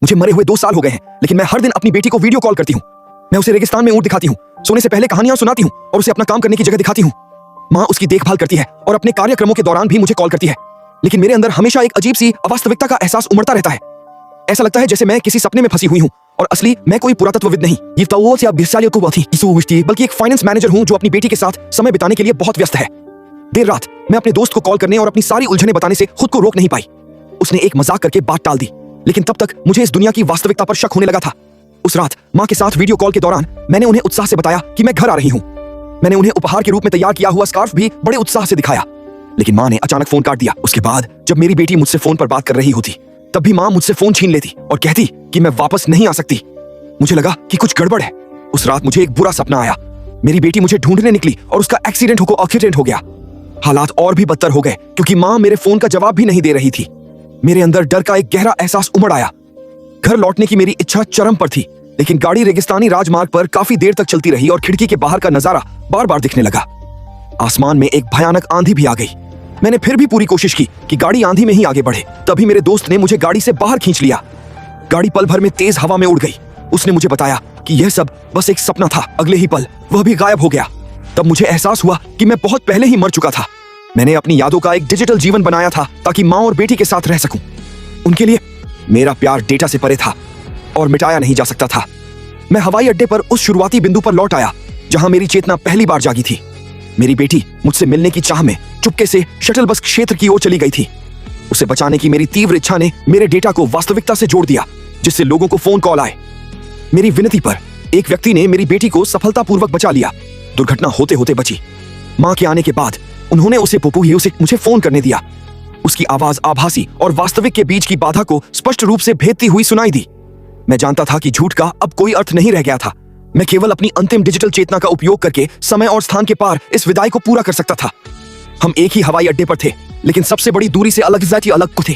मुझे मरे हुए 2 साल हो गए हैं, लेकिन मैं हर दिन अपनी बेटी को वीडियो कॉल करती हूँ। मैं उसे रेगिस्तान में ऊँट दिखाती हूँ, सोने से पहले कहानियां सुनाती हूँ और उसे अपना काम करने की जगह दिखाती हूँ। माँ उसकी देखभाल करती है और अपने कार्यक्रमों के दौरान भी मुझे कॉल करती है, लेकिन मेरे अंदर हमेशा एक अजीब सी अवास्तविकता का एहसास उमड़ता रहता है। ऐसा लगता है जैसे मैं किसी सपने में फंसी हुई हूँ और असली मैं कोई पुरातत्वविद नहीं, बल्कि एक फाइनेंस मैनेजर हूँ जो अपनी बेटी के साथ समय बिताने के लिए बहुत व्यस्त है। देर रात मैं अपने दोस्त को कॉल करने और अपनी सारी उलझनें बताने से खुद को रोक नहीं पाई। उसने एक मजाक करके बात टाल दी, लेकिन तब तक मुझे इस दुनिया की वास्तविकता पर शक होने लगा था। उस रात माँ के साथ वीडियो कॉल के दौरान मैंने उन्हें उत्साह से बताया कि मैं घर आ रही हूँ। मैंने उन्हें उपहार के रूप में तैयार किया हुआ स्कार्फ भी बड़े उत्साह से दिखाया, लेकिन माँ ने अचानक फोन काट दिया। उसके बाद जब मेरी बेटी मुझसे फोन पर बात कर रही होती, तब भी माँ मुझसे फोन छीन लेती और कहती कि मैं वापस नहीं आ सकती। मुझे लगा कि कुछ गड़बड़ है। उस रात मुझे एक बुरा सपना आया। मेरी बेटी मुझे ढूंढने निकली और उसका एक्सीडेंट हो गया। हालात और भी बदतर हो गए क्योंकि माँ मेरे फोन का जवाब भी नहीं दे रही थी। मेरे अंदर डर का एक गहरा एहसास उमड़ आया। घर लौटने की मेरी इच्छा चरम पर थी, लेकिन गाड़ी रेगिस्तानी राजमार्ग पर काफी देर तक चलती रही और खिड़की के बाहर का नजारा बार बार दिखने लगा। आसमान में एक भयानक आंधी भी आ गई। मैंने फिर भी पूरी कोशिश की कि गाड़ी आंधी में ही आगे बढ़े। तभी मेरे दोस्त ने मुझे गाड़ी से बाहर खींच लिया। गाड़ी पल भर में तेज हवा में उड़ गई। उसने मुझे बताया कि यह सब बस एक सपना था। अगले ही पल वह भी गायब हो गया। तब मुझे एहसास हुआ कि मैं बहुत पहले ही मर चुका था। मैंने अपनी यादों का एक डिजिटल जीवन बनाया था ताकि माँ और बेटी के साथ रह सकूं। उनके लिए मेरा प्यार डेटा से परे था और मिटाया नहीं जा सकता था। मैं हवाई अड्डे पर उस शुरुआती बिंदु पर लौट आया जहां मेरी चेतना पहली बार जागी थी। मेरी बेटी मुझसे मिलने की चाह में चुपके से शटल बस क्षेत्र की ओर चली गई थी। उसे बचाने की मेरी तीव्र इच्छा ने मेरे डेटा को वास्तविकता से जोड़ दिया, जिससे लोगों को फोन कॉल आए। मेरी विनती पर एक व्यक्ति ने मेरी बेटी को सफलतापूर्वक बचा लिया। दुर्घटना होते होते बची। माँ के आने के बाद उन्होंने उसे मुझे फोन करने दिया। उसकी आवाज आभासी और वास्तविक के बीच की बाधा को स्पष्ट रूप से भेदती हुई सुनाई दी। मैं जानता था कि झूठ का अब कोई अर्थ नहीं रह गया था। मैं केवल अपनी अंतिम डिजिटल चेतना का उपयोग करके समय और स्थान के पार इस विदाई को पूरा कर सकता था। हम एक ही हवाई अड्डे पर थे, लेकिन सबसे बड़ी दूरी से अलग को थे।